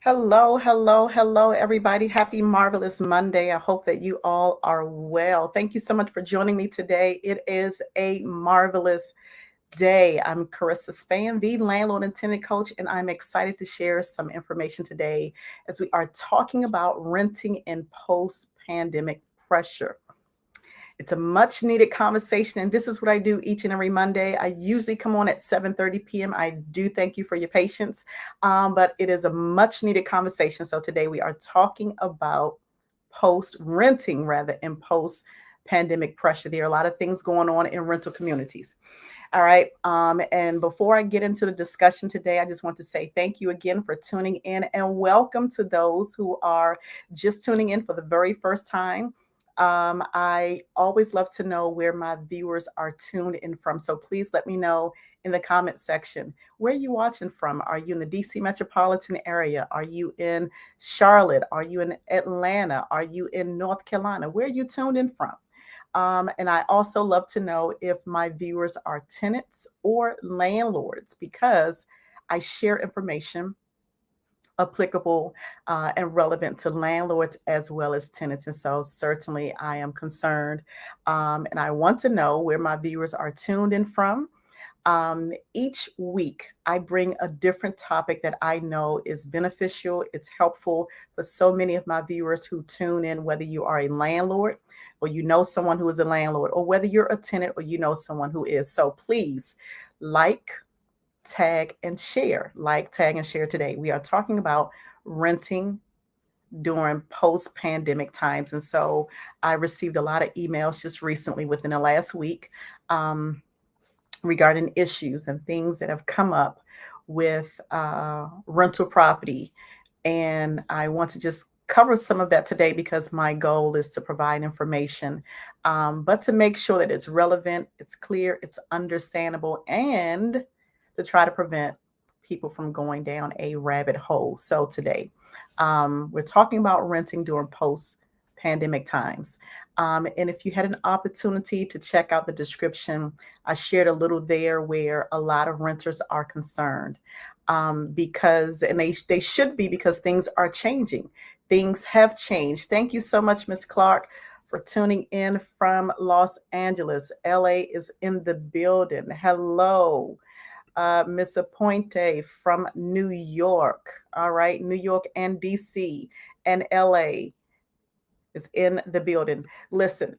Hello, hello, hello, everybody. Happy Marvelous Monday. I hope that you all are well. Thank you so much for joining me today. It is a marvelous day. I'm Karissa Spann, the landlord and tenant coach, and I'm excited to share some information today as we are talking about renting in post pandemic pressure. It's a much needed conversation, and this is what I do each and every Monday. I usually come on at 7:30 p.m. I do thank you for your patience, but it is a much needed conversation. So today we are talking about post renting rather in post pandemic pressure. There are a lot of things going on in rental communities. All right. And before I get into the discussion today, I just want to say thank you again for tuning in and welcome to those who are just tuning in for the very first time. I always love to know where my viewers are tuned in from. So please let me know in the comment section. Where are you watching from? Are you in the DC metropolitan area? Are you in Charlotte? Are you in Atlanta? Are you in North Carolina? Where are you tuned in from? And I also love to know if my viewers are tenants or landlords because I share information applicable and relevant to landlords as well as tenants. And so, certainly, I am concerned and I want to know where my viewers are tuned in from. Each week, I bring a different topic that I know is beneficial. It's helpful for so many of my viewers who tune in, whether you are a landlord or you know someone who is a landlord, or whether you're a tenant or you know someone who is. So please like, tag, and share. Like, tag, and share today. We are talking about renting during post pandemic times. And so I received a lot of emails just recently within the last week. Um, Regarding issues and things that have come up with rental property. And I want to just cover some of that today because my goal is to provide information, but to make sure that it's relevant, it's clear, it's understandable, and to try to prevent people from going down a rabbit hole. So today, we're talking about renting during post pandemic times. And if you had an opportunity to check out the description, I shared a little there where a lot of renters are concerned because, and they should be because things are changing. Things have changed. Thank you so much, Ms. Clark, for tuning in from Los Angeles. LA is in the building. Hello. Miss Appointe from New York. All right, New York and DC and LA is in the building. Listen,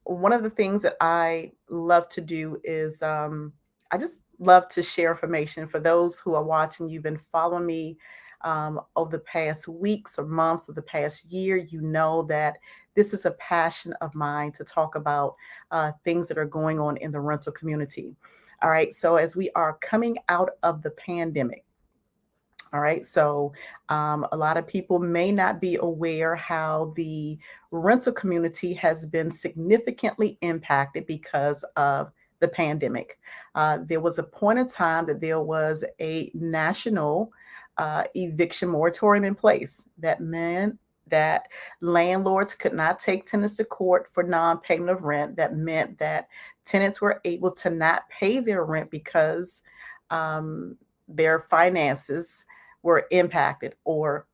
one of the things that I love to do is I just love to share information for those who are watching. You've been following me over the past weeks or months or the past year. You know that this is a passion of mine to talk about things that are going on in the rental community. All right. So as we are coming out of the pandemic, all right. So, a lot of people may not be aware how the rental community has been significantly impacted because of the pandemic. There was a point in time that there was a national eviction moratorium in place that meant that landlords could not take tenants to court for non payment of rent. That meant that tenants were able to not pay their rent because their finances were impacted or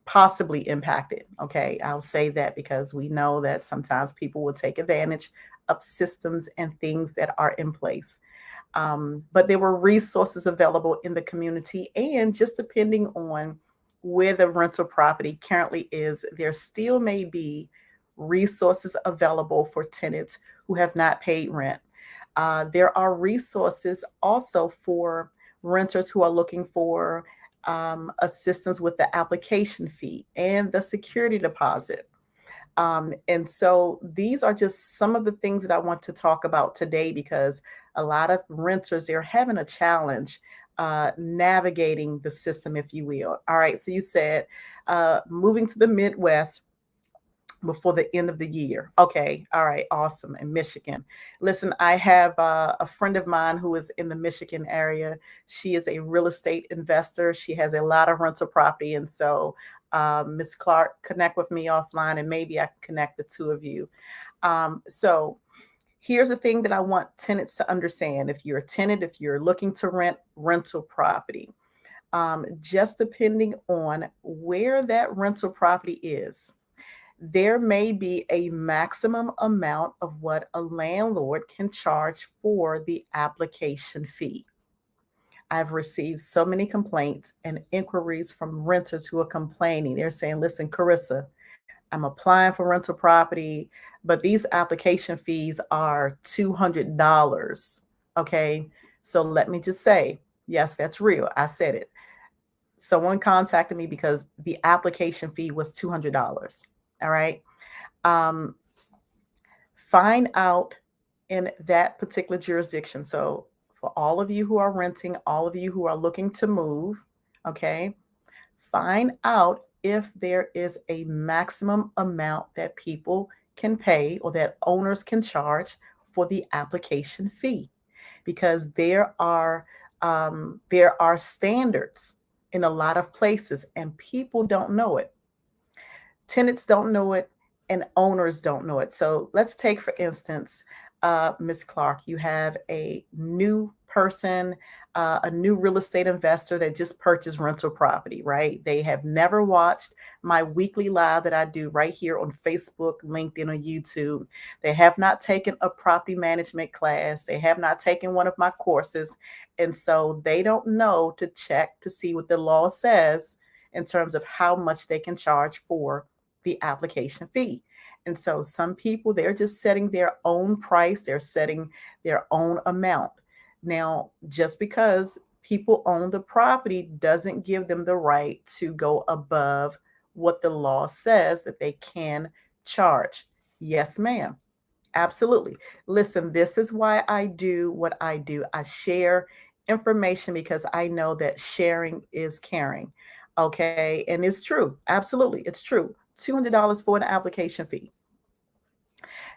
possibly impacted. Okay, I'll say that because we know that sometimes people will take advantage of systems and things that are in place. But there were resources available in the community, and just depending on where the rental property currently is, there still may be resources available for tenants who have not paid rent. There are resources also for renters who are looking for assistance with the application fee and the security deposit. And so these are just some of the things that I want to talk about today because a lot of renters, they're having a challenge navigating the system, if you will. All right. So you said moving to the Midwest before the end of the year. Okay. All right. Awesome. In Michigan. Listen, I have a friend of mine who is in the Michigan area. She is a real estate investor. She has a lot of rental property. And so, Ms. Clark, connect with me offline and maybe I can connect the two of you. So, here's the thing that I want tenants to understand. If you're a tenant, if you're looking to rent rental property, just depending on where that rental property is. There may be a maximum amount of what a landlord can charge for the application fee. I've received so many complaints and inquiries from renters who are complaining. They're saying, listen, Karissa, I'm applying for rental property, but these application fees are $200. Okay. So let me just say, yes, that's real. I said it. Someone contacted me because the application fee was $200. All right. Um, find out in that particular jurisdiction. So, for all of you who are renting, all of you who are looking to move, okay, find out if there is a maximum amount that people can pay or that owners can charge for the application fee, because there are standards in a lot of places and people don't know it. Tenants don't know it and owners don't know it. So let's take, for instance, Ms. Clark, you have a new person, a new real estate investor that just purchased rental property, right? They have never watched my weekly live that I do right here on Facebook, LinkedIn, or YouTube. They have not taken a property management class. They have not taken one of my courses. And so they don't know to check to see what the law says in terms of how much they can charge for the application fee. And so some people, they're just setting their own price, they're setting their own amount. Now, just because people own the property doesn't give them the right to go above what the law says that they can charge. Yes, ma'am. Absolutely. Listen, this is why I do what I do. I share information because I know that sharing is caring. Okay. And it's true. Absolutely. It's true. $200 for an application fee.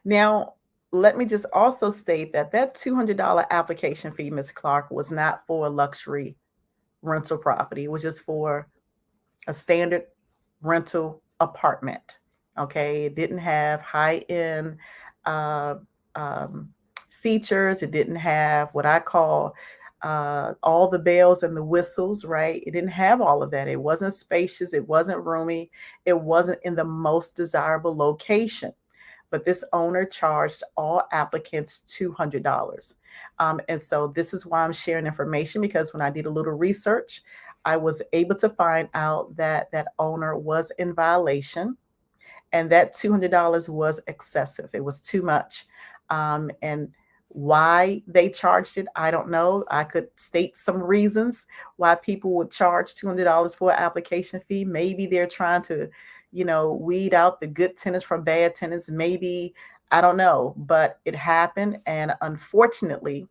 Now, let me just also state that that $200 application fee, Ms. Clark, was not for a luxury rental property. It was just for a standard rental apartment. Okay, it didn't have high end uh, um, features. It didn't have what I call all the bells and the whistles, right? It didn't have all of that. It wasn't spacious. It wasn't roomy. It wasn't in the most desirable location, but this owner charged all applicants $200. And so this is why I'm sharing information, because when I did a little research, I was able to find out that that owner was in violation and that $200 was excessive. It was too much. And why they charged it, I don't know. I could state some reasons why people would charge $200 for an application fee. Maybe they're trying to, weed out the good tenants from bad tenants. Maybe, I don't know, but it happened. And unfortunately,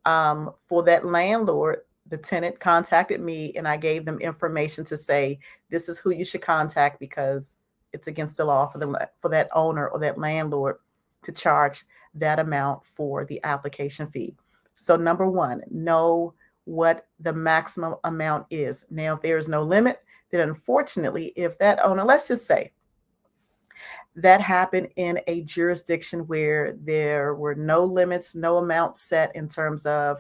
for that landlord, the tenant contacted me and I gave them information to say, this is who you should contact because it's against the law for that owner or that landlord to charge that amount for the application fee. So number one, know what the maximum amount is. Now, if there is no limit, then unfortunately, if that owner, let's just say that happened in a jurisdiction where there were no limits, no amount set in terms of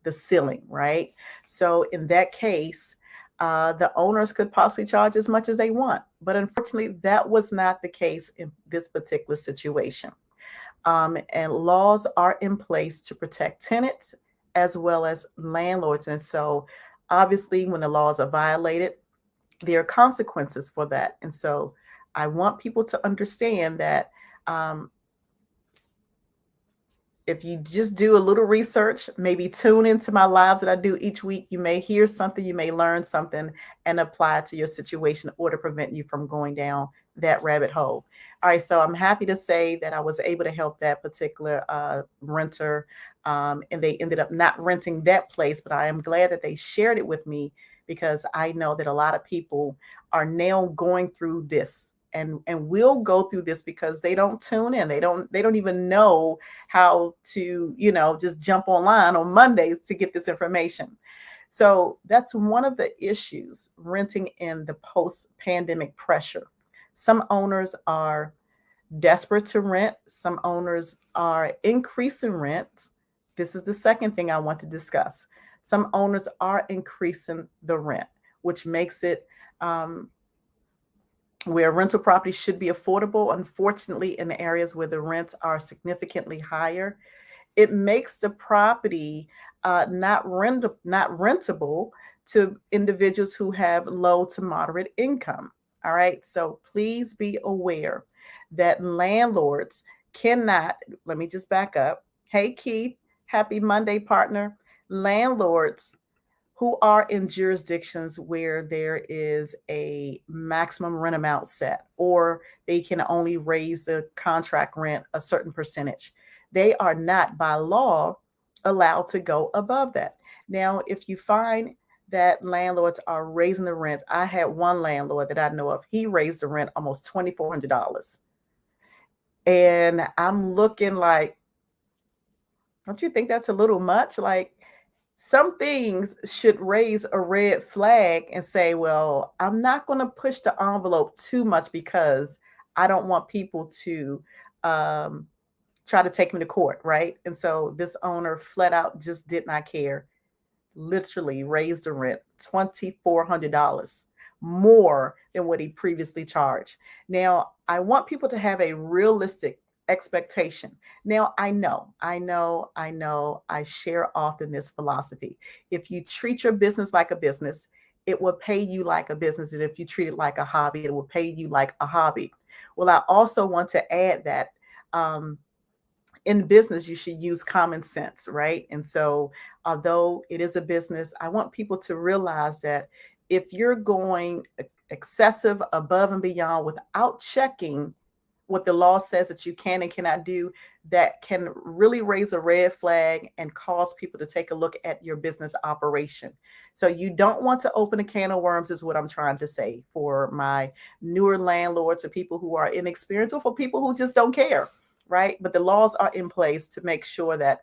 the ceiling, right? So in that case, the owners could possibly charge as much as they want. But unfortunately, that was not the case in this particular situation. And laws are in place to protect tenants as well as landlords. And so obviously, when the laws are violated, there are consequences for that. And so I want people to understand that um, if you just do a little research, maybe tune into my lives that I do each week, you may hear something, you may learn something and apply it to your situation or to prevent you from going down that rabbit hole. All right, so I'm happy to say that I was able to help that particular renter, and they ended up not renting that place, but I am glad that they shared it with me because I know that a lot of people are now going through this and will go through this because they don't tune in. They don't even know how to, just jump online on Mondays to get this information. So that's one of the issues renting in the post pandemic pressure. Some owners are desperate to rent, some owners are increasing rents. This is the second thing I want to discuss. some owners are increasing the rent, which makes it where rental property should be affordable. Unfortunately, in the areas where the rents are significantly higher, it makes the property not rentable to individuals who have low to moderate income. All right. So please be aware that landlords cannot, let me just back up. Hey, Keith, happy Monday, partner. Landlords who are in jurisdictions where there is a maximum rent amount set, or they can only raise the contract rent a certain percentage. They are not by law allowed to go above that. Now, if you find that landlords are raising the rent, I had one landlord that I know of, he raised the rent almost $2,400. And I'm looking like, don't you think that's a little much? Like, some things should raise a red flag and say, well, I'm not going to push the envelope too much because I don't want people to um, try to take me to court, right? And so this owner flat out just did not care, literally raised the rent $2,400 more than what he previously charged. Now, I want people to have a realistic expectation. Now, I share often this philosophy. If you treat your business like a business, it will pay you like a business. And if you treat it like a hobby, it will pay you like a hobby. Well, I also want to add that um, in business, you should use common sense, right? And so, although it is a business, I want people to realize that if you're going excessive above and beyond without checking what the law says that you can and cannot do, that can really raise a red flag and cause people to take a look at your business operation. So you don't want to open a can of worms, is what I'm trying to say for my newer landlords or people who are inexperienced or for people who just don't care. Right. But the laws are in place to make sure that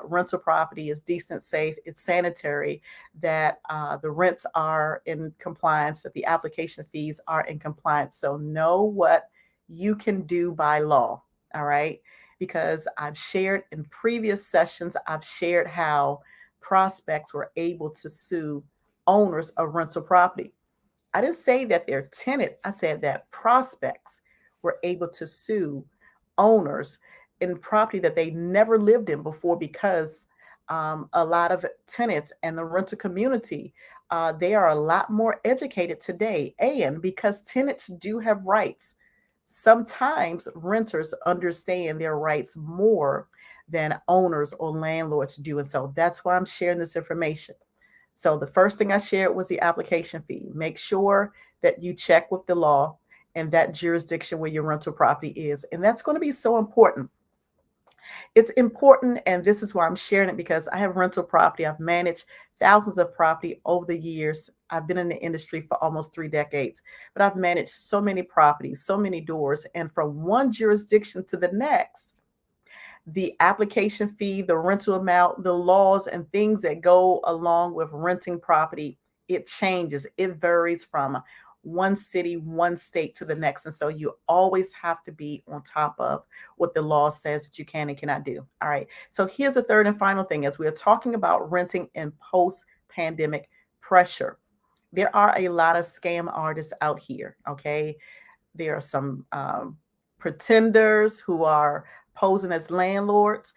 rental property is decent, safe, it's sanitary, that the rents are in compliance, that the application fees are in compliance. So know what you can do by law. All right. Because I've shared in previous sessions, I've shared how prospects were able to sue owners of rental property. I didn't say that they're tenant. I said that prospects were able to sue owners in property that they never lived in before because a lot of tenants and the rental community, they are a lot more educated today. And because tenants do have rights, sometimes renters understand their rights more than owners or landlords do. And so that's why I'm sharing this information. So the first thing I shared was the application fee. Make sure that you check with the law and that jurisdiction where your rental property is. And that's going to be so important. It's important, and this is why I'm sharing it, because I have rental property. I've managed thousands of property over the years. I've been in the industry for almost 3 decades, but I've managed so many properties, so many doors, and from one jurisdiction to the next, the application fee, the rental amount, the laws and things that go along with renting property, it changes. It varies from one city, one state to the next. And so you always have to be on top of what the law says that you can and cannot do. All right. So here's the third and final thing as we're talking about renting in post-pandemic pressure. There are a lot of scam artists out here. Okay. There are some pretenders who are posing as landlords.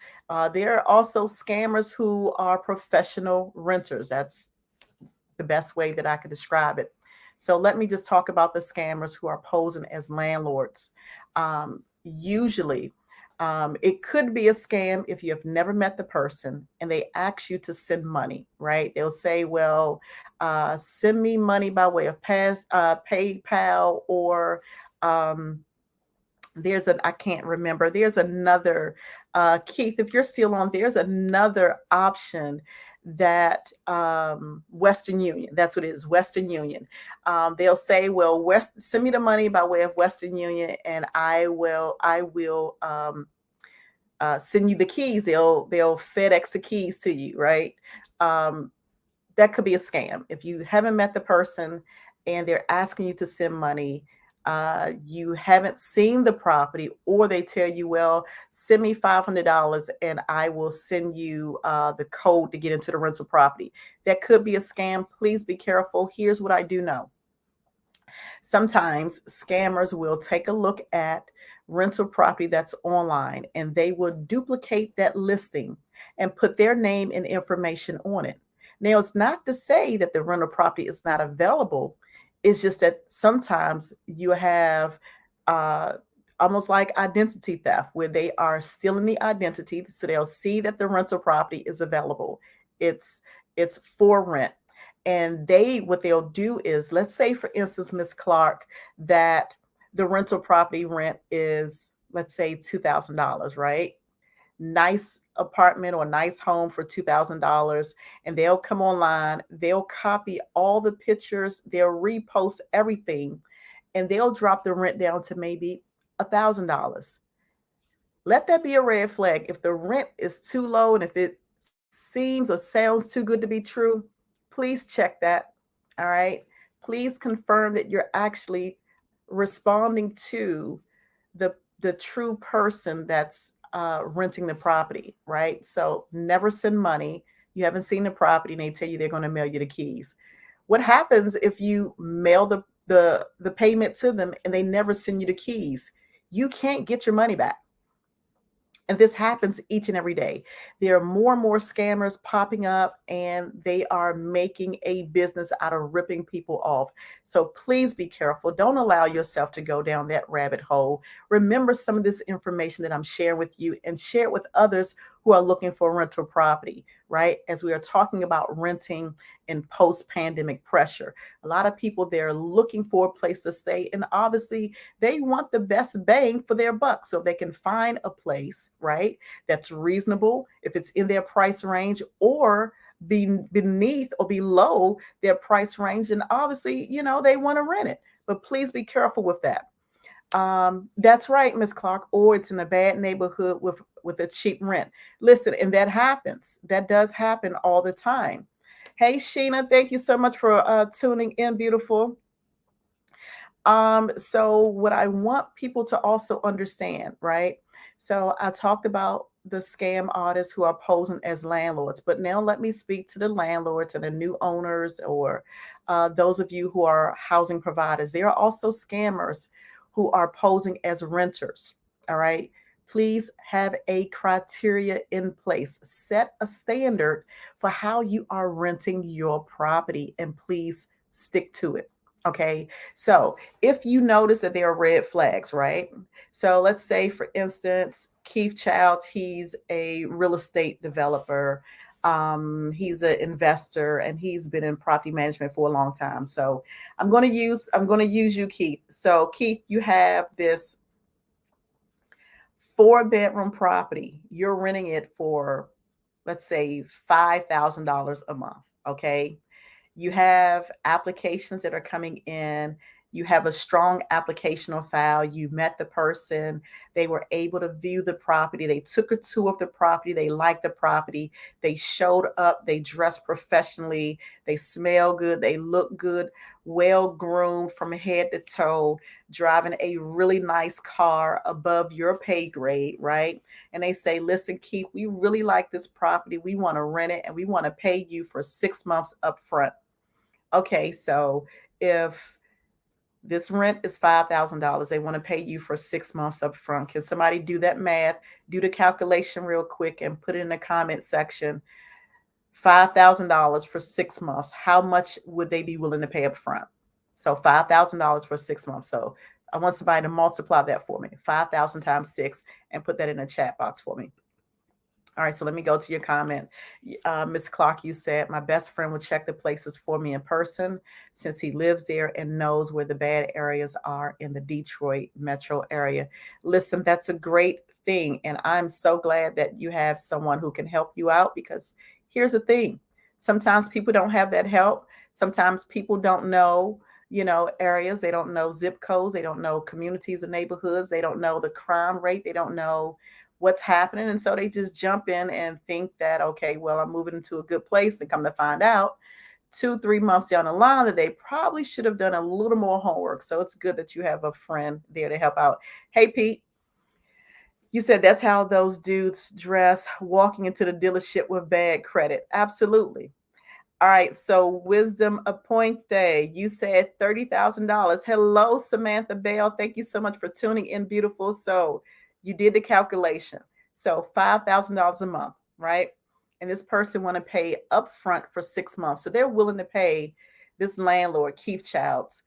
There are also scammers who are professional renters. That's the best way that I could describe it. So let me just talk about the scammers who are posing as landlords. Usually, it could be a scam if you have never met the person and they ask you to send money, right? They'll say, well, send me money by way of PayPal or um, I can't remember. There's another, Keith, if you're still on, there's another option that Western Union, that's what it is, Western Union. They'll say, well, send me the money by way of Western Union and I will send you the keys. They'll FedEx the keys to you, right? Um, that could be a scam. If you haven't met the person and they're asking you to send money, you haven't seen the property, or they tell you, well, send me $500 and I will send you the code to get into the rental property. That could be a scam. Please be careful. Here's what I do know. Sometimes scammers will take a look at rental property that's online and they will duplicate that listing and put their name and information on it. Now, it's not to say that the rental property is not available. It's just that sometimes you have uh, almost like identity theft where they are stealing the identity. So they'll see that the rental property is available. It's it's for rent, and they what they'll do is, let's say for instance, Miss Clark, that the rental property rent is, let's say, $2,000, right? Nice apartment or nice home for $2,000, and they'll come online, they'll copy all the pictures, they'll repost everything, and they'll drop the rent down to maybe $1,000. Let that be a red flag. If the rent is too low and if it seems or sounds too good to be true, please check that. All right. Please confirm that you're actually responding to the true person that's renting the property, right? So never send money. You haven't seen the property and they tell you they're going to mail you the keys. What happens if you mail the payment to them and they never send you the keys? You can't get your money back. And this happens each and every day. There are more and more scammers popping up, and they are making a business out of ripping people off. So please be careful. Don't allow yourself to go down that rabbit hole. Remember some of this information that I'm sharing with you and share it with others who are looking for rental property, right? As we are talking about renting in post pandemic pressure, a lot of people, they're looking for a place to stay. And obviously, they want the best bang for their buck. So if they can find a place, right, that's reasonable, if it's in their price range or be beneath or below their price range, and obviously, they want to rent it. But please be careful with that. That's right, Miss Clark. Or it's in a bad neighborhood with a cheap rent. Listen, and that happens. That does happen all the time. Hey, Sheena, thank you so much for tuning in, beautiful. So what I want people to also understand, right? So I talked about the scam artists who are posing as landlords, but now let me speak to the landlords and the new owners, or those of you who are housing providers. There are also scammers who are posing as renters. All right. Please have a criteria in place. Set a standard for how you are renting your property, and please stick to it. Okay. So if you notice that there are red flags, right? So let's say, for instance, Keith Childs, he's a real estate developer. He's an investor and he's been in property management for a long time. So I'm going to use you, Keith. So Keith, you have this 4-bedroom property. You're renting it for, let's say, $5,000 a month. Okay. You have applications that are coming in. You have a strong applicational file. You met the person. They were able to view the property. They took a tour of the property. They liked the property. They showed up. They dressed professionally. They smell good. They look good, well groomed from head to toe, driving a really nice car above your pay grade, right? And they say, listen, Keith, we really like this property. We want to rent it and we want to pay you for 6 months up front. Okay, so if this rent is $5,000, they want to pay you for 6 months up front. Can somebody do that math? Do the calculation real quick and put it in the comment section. $5,000 for 6 months. How much would they be willing to pay up front? So $5,000 for 6 months. So I want somebody to multiply that for me. 5,000 times 6, and put that in the chat box for me. All right, so let me go to your comment. Ms. Clark, you said, my best friend would check the places for me in person since he lives there and knows where the bad areas are in the Detroit metro area. Listen, that's a great thing. And I'm so glad that you have someone who can help you out, because here's the thing. Sometimes people don't have that help. Sometimes people don't know, areas. They don't know zip codes. They don't know communities or neighborhoods. They don't know the crime rate. They don't know what's happening. And so they just jump in and think that, okay, well, I'm moving into a good place, and come to find out 2-3 months down the line that they probably should have done a little more homework. So it's good that you have a friend there to help out. Hey, Pete, you said that's how those dudes dress walking into the dealership with bad credit. Absolutely. All right, so Wisdom Appointe, you said $30,000. Hello, Samantha Bell. Thank you so much for tuning in, beautiful. So you did the calculation. So $5,000 a month, right? And this person want to pay upfront for 6 months. So they're willing to pay this landlord, Keith Childs,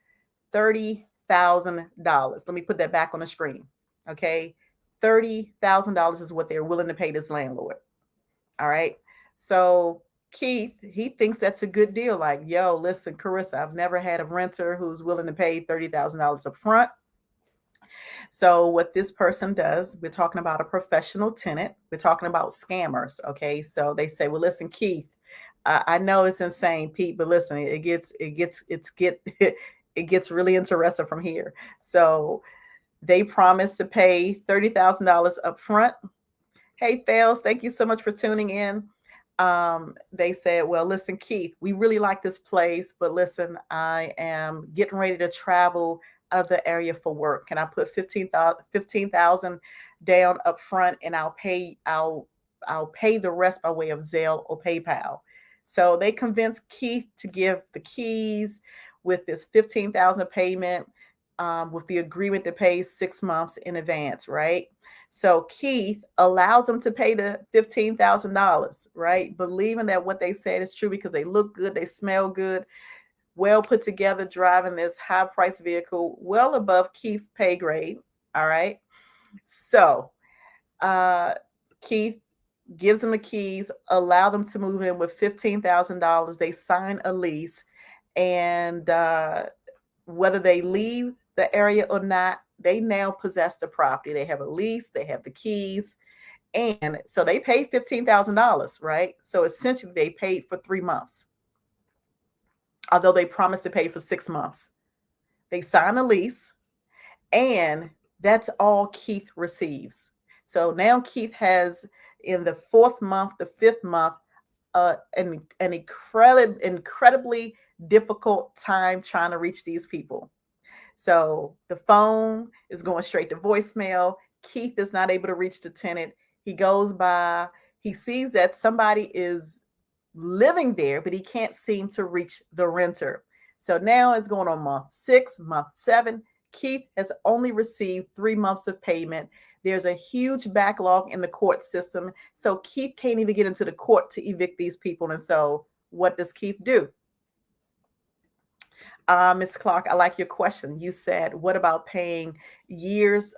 $30,000. Let me put that back on the screen. Okay. $30,000 is what they're willing to pay this landlord. All right. So Keith, he thinks that's a good deal. Like, yo, listen, Karissa, I've never had a renter who's willing to pay $30,000 up front. So what this person does, we're talking about a professional tenant. We're talking about scammers. Okay. So they say, well, listen, Keith, I know it's insane, Pete, but listen, it gets really interesting from here. So they promise to pay $30,000 up front. Hey, Fails, thank you so much for tuning in. They said, well, listen, Keith, we really like this place, but listen, I am getting ready to travel out of the area for work. Can I put 15,000 down up front, and I'll pay the rest by way of Zelle or PayPal. So they convinced Keith to give the keys with this 15,000 payment, with the agreement to pay 6 months in advance, right? So Keith allows them to pay the $15,000, right? Believing that what they said is true because they look good, they smell good, well put together, driving this high price vehicle well above Keith's pay grade. All right. So Keith gives them the keys, allow them to move in with $15,000. They sign a lease, and whether they leave the area or not, they now possess the property. They have a lease, they have the keys, and so they paid $15,000, right? So essentially, they paid for 3 months, although they promised to pay for 6 months. They sign a lease, and that's all Keith receives. So now Keith has, in the 4th month, the 5th month, an incredibly difficult time trying to reach these people. So the phone is going straight to voicemail. Keith is not able to reach the tenant. He goes by, he sees that somebody is living there, but he can't seem to reach the renter. So now it's going on month 6, month 7. Keith has only received 3 months of payment. There's a huge backlog in the court system. So Keith can't even get into the court to evict these people. And so what does Keith do? Ms. Clark, I like your question. You said, what about paying a year's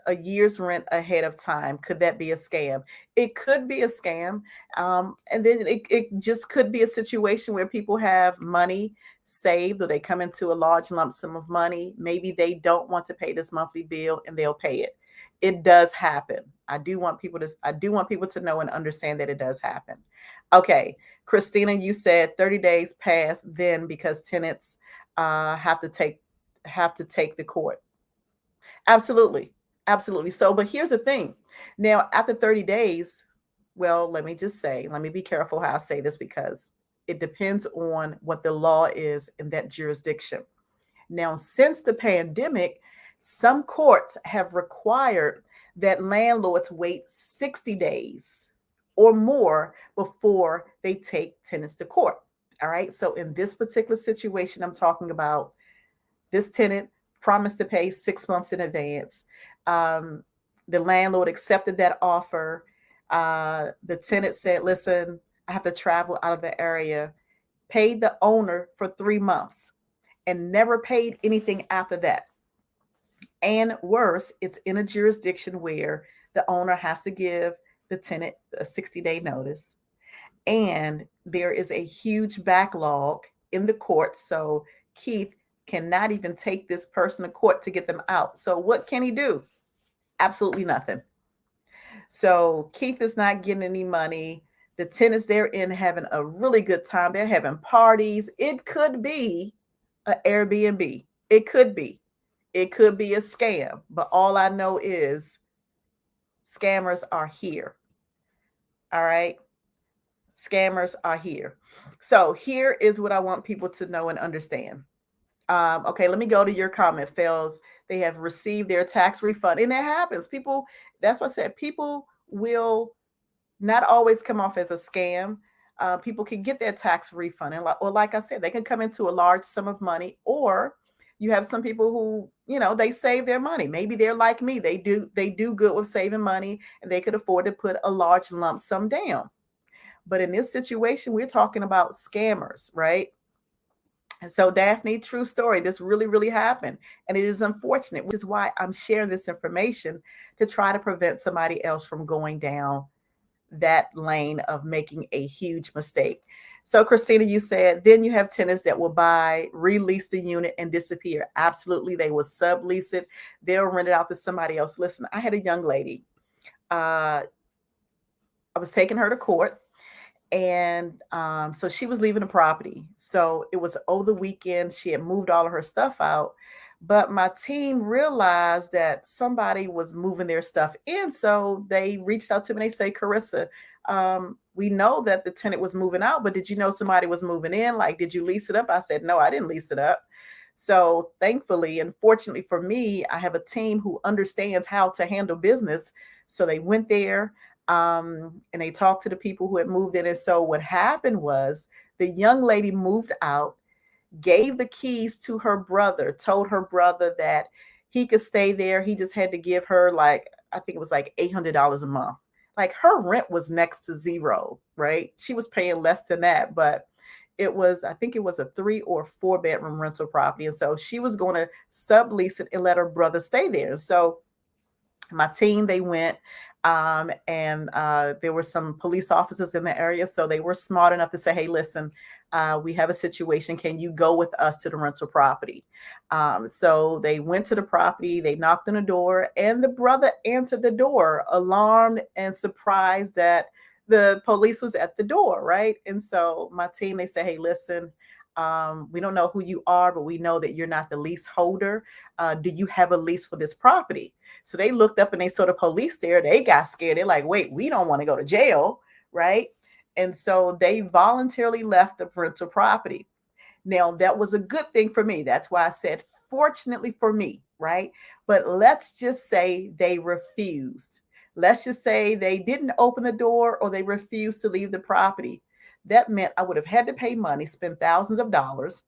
rent ahead of time? Could that be a scam? It could be a scam. And then it just could be a situation where people have money saved, or they come into a large lump sum of money. Maybe they don't want to pay this monthly bill and they'll pay it. It does happen. I do want people to know and understand that it does happen. Okay. Christina, you said 30 days pass then because tenants have to take the court. Absolutely. So, but here's the thing. Now, after 30 days, well, let me be careful how I say this, because it depends on what the law is in that jurisdiction. Now, since the pandemic, some courts have required that landlords wait 60 days or more before they take tenants to court. All right. So in this particular situation, I'm talking about this tenant promised to pay 6 months in advance. The landlord accepted that offer. The tenant said, listen, I have to travel out of the area, paid the owner for 3 months and never paid anything after that. And worse, it's in a jurisdiction where the owner has to give the tenant a 60-day notice. And there is a huge backlog in the court. So Keith cannot even take this person to court to get them out. So what can he do? Absolutely nothing. So Keith is not getting any money. The tenants, they're in having a really good time. They're having parties. It could be an Airbnb. It could be a scam. But all I know is scammers are here. All right. Scammers are here. So here is what I want people to know and understand. Okay, let me go to your comment, Fells. They have received their tax refund. And that happens. People, that's what I said. People will not always come off as a scam. People can get their tax refund. Or like I said, they can come into a large sum of money, or you have some people who, they save their money. Maybe they're like me. They do good with saving money, and they could afford to put a large lump sum down. But in this situation, we're talking about scammers, right? And so, Daphne, true story. This really, really happened. And it is unfortunate, which is why I'm sharing this information to try to prevent somebody else from going down that lane of making a huge mistake. So, Christina, you said then you have tenants that will buy, release the unit, and disappear. Absolutely. They will sublease it, they'll rent it out to somebody else. Listen, I had a young lady. I was taking her to court, and so she was leaving the property. So it was over the weekend. She had moved all of her stuff out, but my team realized that somebody was moving their stuff in. So they reached out to me and they say, Karissa, we know that the tenant was moving out, but did you know somebody was moving in? Like, did you lease it up? I said, no, I didn't lease it up. So thankfully and fortunately for me, I have a team who understands how to handle business. So they went there, and they talked to the people who had moved in. And so what happened was the young lady moved out, gave the keys to her brother, told her brother that he could stay there. He just had to give her, like, I think it was like $800 a month. Like, her rent was next to zero, right? She was paying less than that, but I think it was a 3 or 4 bedroom rental property. And so she was going to sublease it and let her brother stay there. So my team, they went, and there were some police officers in the area, so they were smart enough to say, hey, listen, we have a situation, can you go with us to the rental property? So they went to the property, they knocked on the door, and the brother answered the door, alarmed and surprised that the police was at the door, right? And so my team, they say, hey, listen, we don't know who you are, but we know that you're not the leaseholder. Do you have a lease for this property? So they looked up and they saw the police there. They got scared. They're like, wait, we don't want to go to jail, right? And so they voluntarily left the rental property. Now, that was a good thing for me. That's why I said, fortunately for me, right? But let's just say they refused. Let's just say they didn't open the door or they refused to leave the property. That meant I would have had to pay money, spend thousands of dollars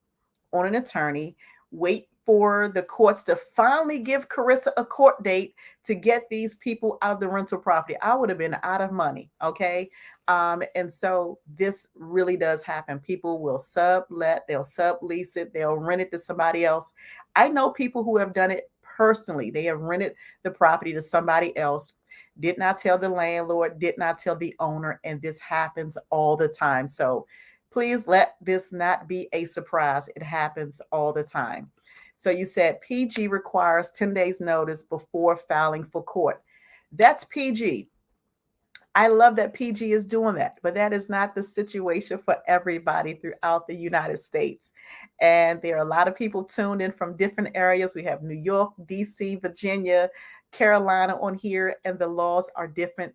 on an attorney, wait for the courts to finally give Karissa a court date to get these people out of the rental property. I would have been out of money. Okay. And so this really does happen. People will sublet, they'll sublease it, they'll rent it to somebody else. I know people who have done it personally. They have rented the property to somebody else, did not tell the landlord, did not tell the owner, and this happens all the time. So please let this not be a surprise. It happens all the time. So you said PG requires 10 days notice before filing for court. That's PG. I love that PG is doing that, but that is not the situation for everybody throughout the United States. And there are a lot of people tuned in from different areas. We have New York, DC, Virginia, Carolina on here, and the laws are different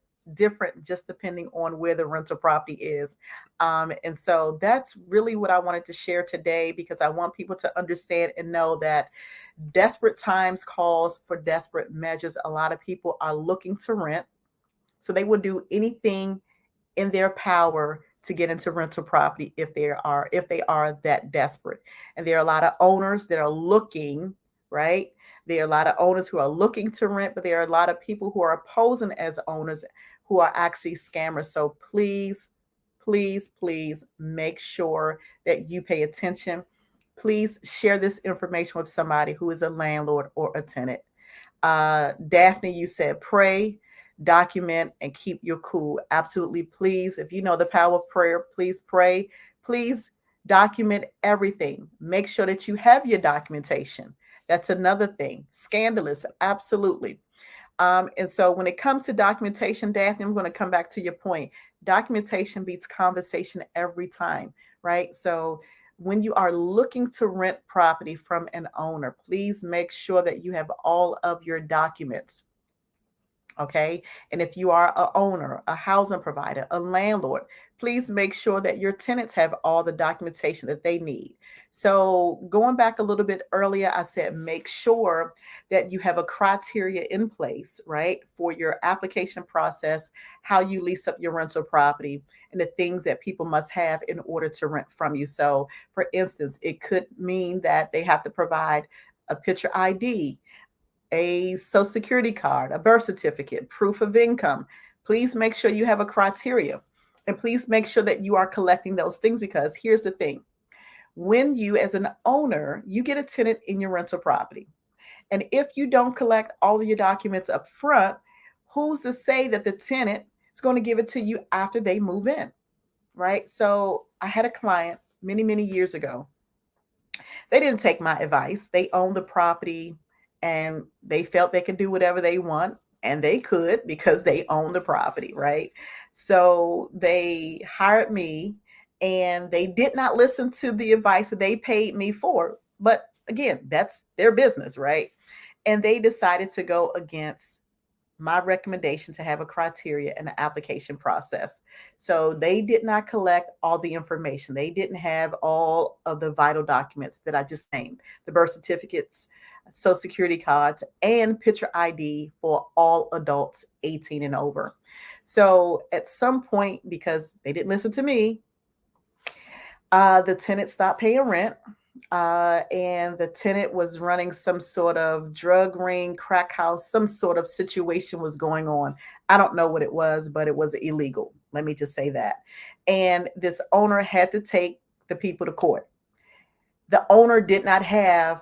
just depending on where the rental property is. And so that's really what I wanted to share today, because I want people to understand and know that desperate times calls for desperate measures. A lot of people are looking to rent, so they will do anything in their power to get into rental property if they are that desperate. And there are a lot of owners that are looking, right? There are a lot of owners who are looking to rent, but there are a lot of people who are posing as owners who are actually scammers. So please, please, please make sure that you pay attention. Please share this information with somebody who is a landlord or a tenant. Daphne, you said pray, document, and keep your cool. Absolutely. Please, if you know the power of prayer, please pray. Please document everything. Make sure that you have your documentation. That's another thing. Scandalous. Absolutely. And so when it comes to documentation, Daphne, I'm going to come back to your point. Documentation beats conversation every time, right? So when you are looking to rent property from an owner, please make sure that you have all of your documents. Okay. And if you are a owner, a housing provider, a landlord, please make sure that your tenants have all the documentation that they need. So going back a little bit earlier, I said make sure that you have a criteria in place, right, for your application process, how you lease up your rental property, and the things that people must have in order to rent from you. So, for instance, it could mean that they have to provide a picture ID, a social security card, a birth certificate, proof of income. Please make sure you have a criteria, and please make sure that you are collecting those things, because here's the thing. When you, as an owner, you get a tenant in your rental property, and if you don't collect all of your documents up front, who's to say that the tenant is going to give it to you after they move in, right? So I had a client many, many years ago. They didn't take my advice. They owned the property and they felt they could do whatever they want, and they could because they owned the property, right? So they hired me and they did not listen to the advice that they paid me for. But again, that's their business, right? And they decided to go against my recommendation to have a criteria and an application process. So they did not collect all the information. They didn't have all of the vital documents that I just named, the birth certificates, social security cards, and picture ID for all adults 18 and over. So at some point, because they didn't listen to me, the tenant stopped paying rent. And the tenant was running some sort of drug ring, crack house, some sort of situation was going on. I don't know what it was, but it was illegal. Let me just say that. And this owner had to take the people to court. The owner did not have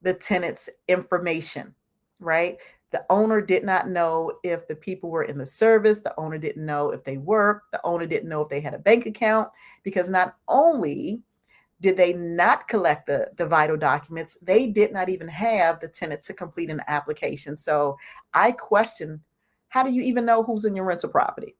the tenant's information, right? The owner did not know if the people were in the service. The owner didn't know if they worked. The owner didn't know if they had a bank account, because not only did they not collect the vital documents, they did not even have the tenant to complete an application. So I question, how do you even know who's in your rental property,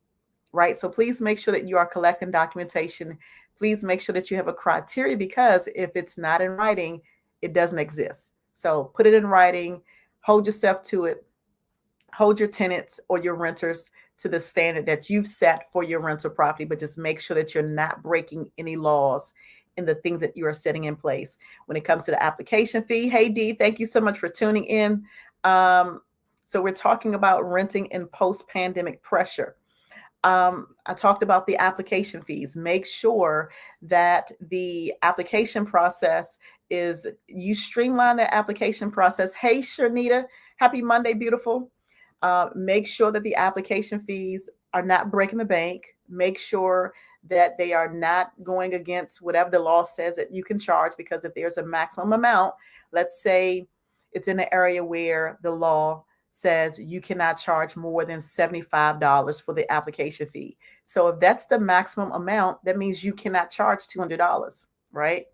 right? So please make sure that you are collecting documentation. Please make sure that you have a criteria, because if it's not in writing, it doesn't exist. So put it in writing, hold yourself to it, hold your tenants or your renters to the standard that you've set for your rental property, but just make sure that you're not breaking any laws in the things that you are setting in place. When it comes to the application fee, hey Dee, thank you so much for tuning in. So we're talking about renting in post-pandemic pressure. I talked about the application fees. Make sure that the application process is, you streamline the application process. Hey, Shanita, happy Monday, beautiful. Make sure that the application fees are not breaking the bank. Make sure that they are not going against whatever the law says that you can charge, because if there's a maximum amount, let's say it's in an area where the law says you cannot charge more than $75 for the application fee. So if that's the maximum amount, that means you cannot charge $200, right?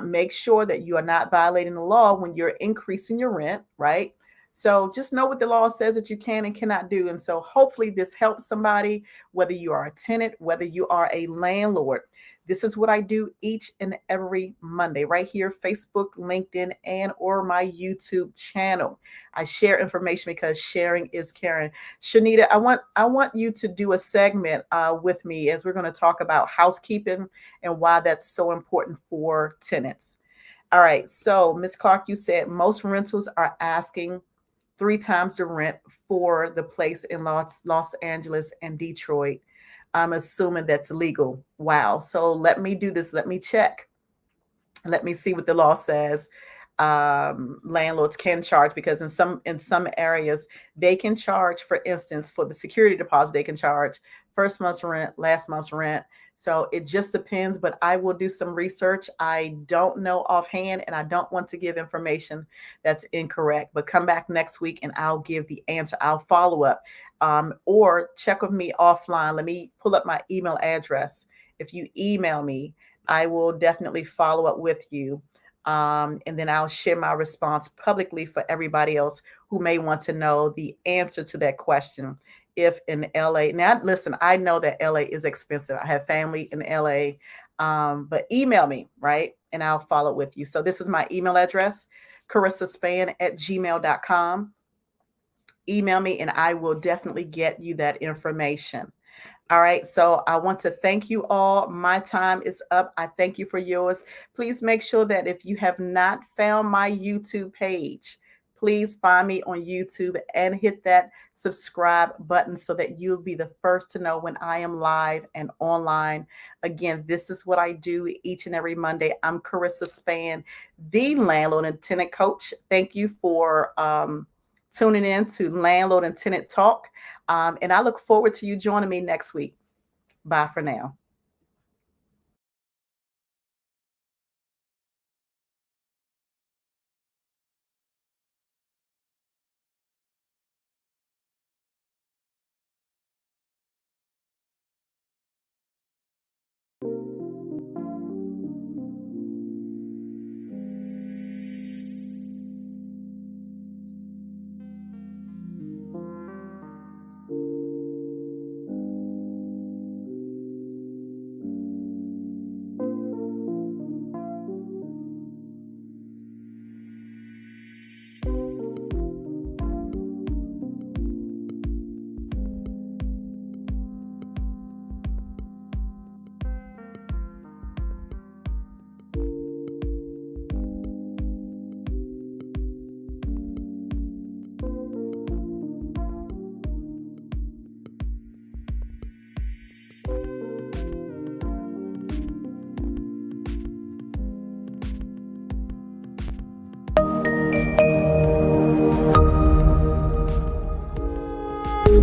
Make sure that you are not violating the law when you're increasing your rent, right? So just know what the law says that you can and cannot do. And so hopefully this helps somebody, whether you are a tenant, whether you are a landlord. This is what I do each and every Monday right here, Facebook, LinkedIn, and or my YouTube channel. I share information because sharing is caring. Shanita, I want you to do a segment with me as we're going to talk about housekeeping and why that's so important for tenants. All right. So Ms. Clark, you said most rentals are asking 3 times the rent for the place in Los Angeles and Detroit. I'm assuming that's legal. Wow. So let me do this. Let me check. Let me see what the law says. Landlords can charge, because in some areas they can charge, for instance, for the security deposit, they can charge first month's rent, last month's rent. So it just depends, but I will do some research. I don't know offhand, and I don't want to give information that's incorrect, but come back next week and I'll give the answer. I'll follow up, or check with me offline. Let me pull up my email address. If you email me, I will definitely follow up with you. And then I'll share my response publicly for everybody else who may want to know the answer to that question. If in LA, now listen, I know that LA is expensive. I have family in LA, but email me, right? And I'll follow with you. So this is my email address, karissaspann@gmail.com. Email me and I will definitely get you that information. All right, so I want to thank you all. My time is up. I thank you for yours. Please make sure that if you have not found my YouTube page, please find me on YouTube and hit that subscribe button so that you'll be the first to know when I am live and online. Again, this is what I do each and every Monday. I'm Karissa Spann, the landlord and tenant coach. Thank you for tuning in to Landlord and Tenant Talk. And I look forward to you joining me next week. Bye for now.